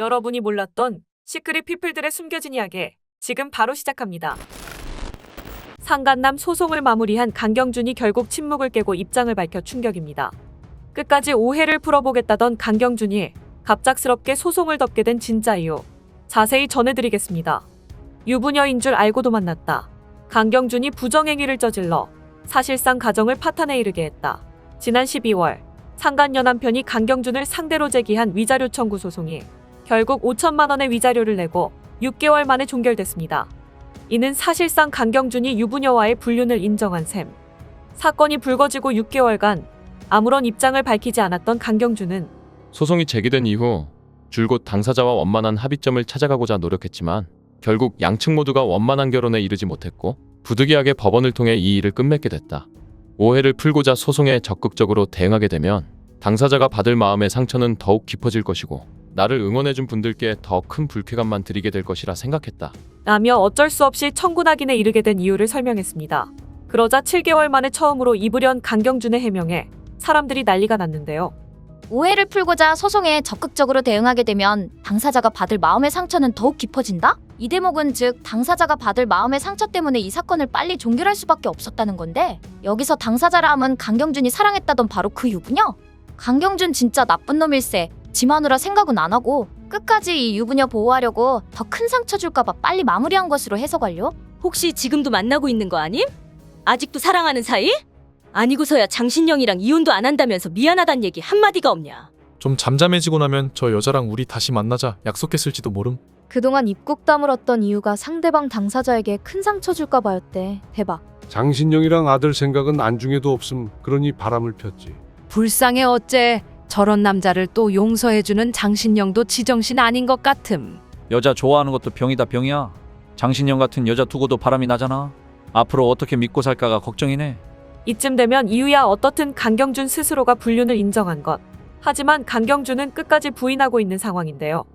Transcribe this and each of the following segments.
여러분이 몰랐던 시크릿 피플들의 숨겨진 이야기 지금 바로 시작합니다. 상간남 소송을 마무리한 강경준이 결국 침묵을 깨고 입장을 밝혀 충격입니다. 끝까지 오해를 풀어보겠다던 강경준이 갑작스럽게 소송을 덮게 된 진짜 이유 자세히 전해드리겠습니다. 유부녀인 줄 알고도 만났다. 강경준이 부정행위를 저질러 사실상 가정을 파탄에 이르게 했다. 지난 12월 상간녀 남편이 강경준을 상대로 제기한 위자료 청구 소송이 결국 5천만 원의 위자료를 내고 6개월 만에 종결됐습니다. 이는 사실상 강경준이 유부녀와의 불륜을 인정한 셈. 사건이 불거지고 6개월간 아무런 입장을 밝히지 않았던 강경준은 소송이 제기된 이후 줄곧 당사자와 원만한 합의점을 찾아가고자 노력했지만 결국 양측 모두가 원만한 결론에 이르지 못했고 부득이하게 법원을 통해 이 일을 끝맺게 됐다. 오해를 풀고자 소송에 적극적으로 대응하게 되면 당사자가 받을 마음의 상처는 더욱 깊어질 것이고 나를 응원해준 분들께 더 큰 불쾌감만 드리게 될 것이라 생각했다. 라며 어쩔 수 없이 청구 낙인에 이르게 된 이유를 설명했습니다. 그러자 7개월 만에 처음으로 입으련 강경준의 해명에 사람들이 난리가 났는데요. 오해를 풀고자 소송에 적극적으로 대응하게 되면 당사자가 받을 마음의 상처는 더욱 깊어진다? 이 대목은 즉 당사자가 받을 마음의 상처 때문에 이 사건을 빨리 종결할 수밖에 없었다는 건데 여기서 당사자라 함은 강경준이 사랑했다던 바로 그 유부녀? 강경준 진짜 나쁜 놈일세. 지 마누라 생각은 안 하고 끝까지 이 유부녀 보호하려고 더 큰 상처 줄까봐 빨리 마무리한 것으로 해석 완료? 혹시 지금도 만나고 있는 거 아님? 아직도 사랑하는 사이? 아니고서야 장신영이랑 이혼도 안 한다면서 미안하단 얘기 한마디가 없냐. 좀 잠잠해지고 나면 저 여자랑 우리 다시 만나자 약속했을지도 모름. 그동안 입국 다물었던 이유가 상대방 당사자에게 큰 상처 줄까 봐였대. 대박. 장신영이랑 아들 생각은 안중에도 없음. 그러니 바람을 폈지. 불쌍해 어째. 저런 남자를 또 용서해주는 장신영도 지정신 아닌 것 같음. 여자 좋아하는 것도 병이다 병이야. 장신영 같은 여자 두고도 바람이 나잖아. 앞으로 어떻게 믿고 살까가 걱정이네. 이쯤 되면 이유야 어떻든 강경준 스스로가 불륜을 인정한 것. 하지만 강경준은 끝까지 부인하고 있는 상황인데요.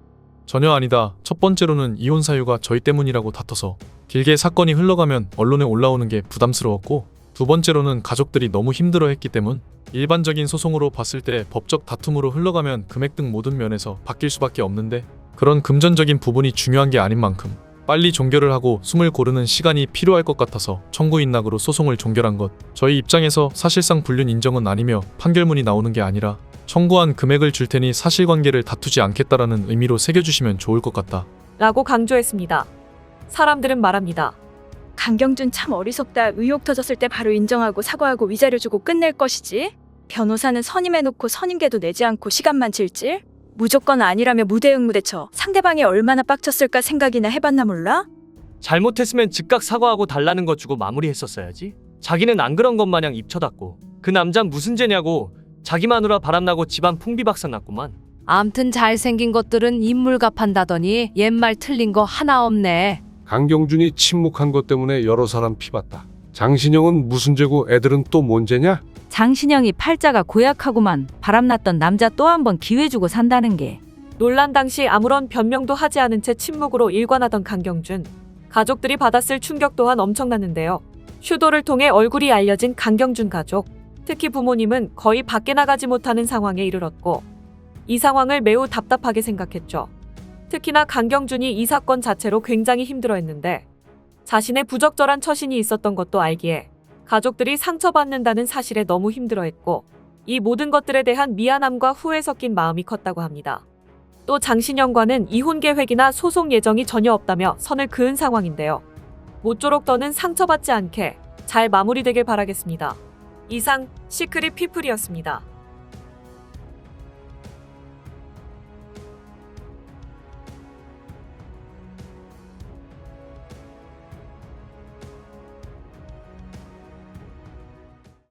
전혀 아니다. 첫 번째로는 이혼 사유가 저희 때문이라고 다퉈서 길게 사건이 흘러가면 언론에 올라오는 게 부담스러웠고 두 번째로는 가족들이 너무 힘들어했기 때문. 일반적인 소송으로 봤을 때 법적 다툼으로 흘러가면 금액 등 모든 면에서 바뀔 수밖에 없는데 그런 금전적인 부분이 중요한 게 아닌 만큼 빨리 종결을 하고 숨을 고르는 시간이 필요할 것 같아서 청구 인락으로 소송을 종결한 것. 저희 입장에서 사실상 불륜 인정은 아니며 판결문이 나오는 게 아니라 청구한 금액을 줄 테니 사실관계를 다투지 않겠다라는 의미로 새겨주시면 좋을 것 같다. 라고 강조했습니다. 사람들은 말합니다. 강경준 참 어리석다. 의혹 터졌을 때 바로 인정하고 사과하고 위자료 주고 끝낼 것이지. 변호사는 선임해놓고 선임계도 내지 않고 시간만 질질? 무조건 아니라며 무대응무대쳐. 상대방이 얼마나 빡쳤을까 생각이나 해봤나 몰라? 잘못했으면 즉각 사과하고 달라는 거 주고 마무리했었어야지. 자기는 안 그런 것 마냥 입쳐닫고 그 남잔 무슨 죄냐고 자기 마누라 바람나고 집안 풍비박산 났구만. 암튼 잘생긴 것들은 인물갑한다더니 옛말 틀린 거 하나 없네. 강경준이 침묵한 것 때문에 여러 사람 피봤다. 장신영은 무슨 죄고 애들은 또 뭔 죄냐? 장신영이 팔자가 고약하고만 바람났던 남자 또 한 번 기회 주고 산다는 게. 논란 당시 아무런 변명도 하지 않은 채 침묵으로 일관하던 강경준. 가족들이 받았을 충격 또한 엄청났는데요. 휴도를 통해 얼굴이 알려진 강경준 가족. 특히 부모님은 거의 밖에 나가지 못하는 상황에 이르렀고 이 상황을 매우 답답하게 생각했죠. 특히나 강경준이 이 사건 자체로 굉장히 힘들어했는데 자신의 부적절한 처신이 있었던 것도 알기에 가족들이 상처받는다는 사실에 너무 힘들어했고 이 모든 것들에 대한 미안함과 후회 섞인 마음이 컸다고 합니다. 또 장신영과는 이혼 계획이나 소송 예정이 전혀 없다며 선을 그은 상황인데요. 모쪼록 더는 상처받지 않게 잘 마무리되길 바라겠습니다. 이상 시크릿 피플이었습니다.